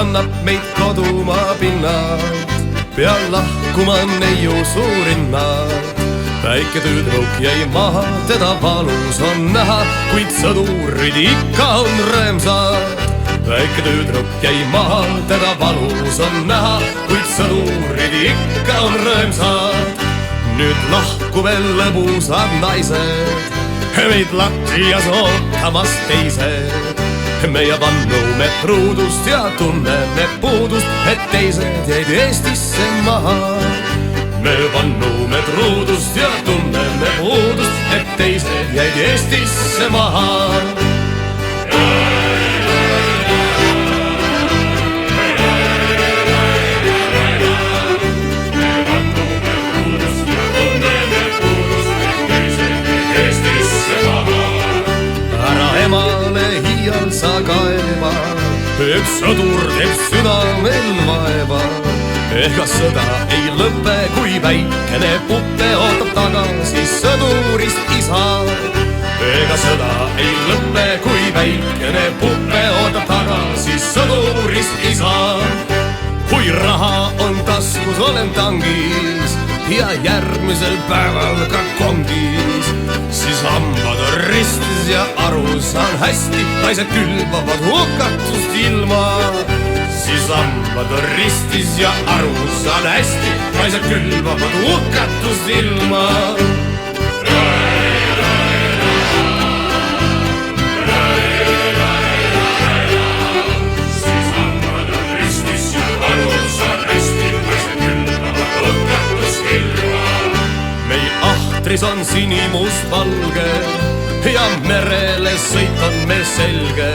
kannab meid kodumaa pinnalt. Peal lahkuma neiu suurinnad. Väike tüdruk jäi maha, teda valus on näha, kuid sõdurid ikka on rõõmsad. Väike tüdruk jäi maha, teda valus on näha, kuid sõdurid ikka on rõõmsad. Nüüd lahku veel lõbusad naised, meid lattias ootamas teised. Meie vannume truudust ja tunneme puudust, et teised jäid Eestisse maha. Me vannume truudust ja tunneme puudust, et teised jäid Eestisse maha. Emale hiial sa kaeva, et sõdur teeb südamel vaeva. Ega sõda ei lõpe, kui väikene puppe ootab tagasi sõdurist isa. Ega sõda ei lõpe, kui väikene puppe ootab tagasi sõdurist isa. Kui raha on taskus, olen tangis ja järgmisel päeval ka kongis, siis hambad on ristis ja aru saan hästi, naised külvavad hukatust ilma. Siis hambad on ristis ja aru saan hästi, naised külvavad hukatust ilma. On sinimustvalge ja merele sõit on meil selge.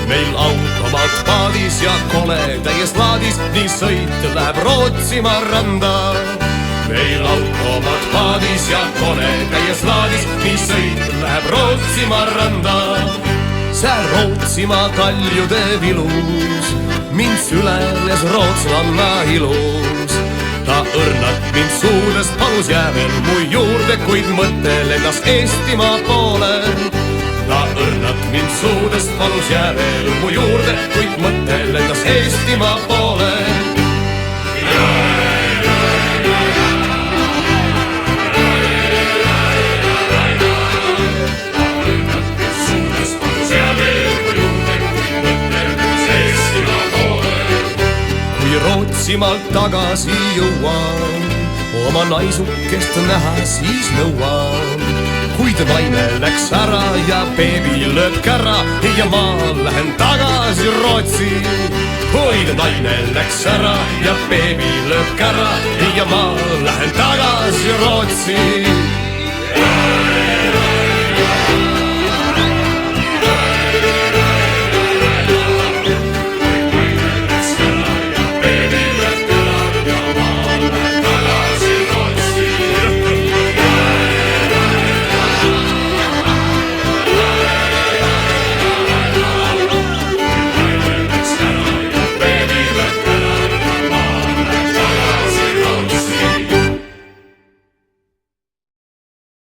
Meil automaat paadis ja kole täies laadis, nii sõit läheb Rootsimaa randa. Meil automaat paadis ja kole täies laadis, nii sõit läheb Rootsimaa randa. Seal Rootsimaa kaljude vilus mind süleles rootslanna ilus. Ta õrnalt mind suudest palus jää veel mu juurde, kuid mõte lendas Eestimaa poole. Ta õrnalt mind suudest palus jää veel mu juurde, kuid mõte lendas Eestimaa poole. Rootsimaalt tagasi jõuan, oma naisukest näha siis nõuan. Kuid naine läks ära ja beebi lööb kära ja ma lähen tagasi Rootsi. Kuid naine läks ära ja beebi lööb kära ja ma lähen tagasi Rootsi.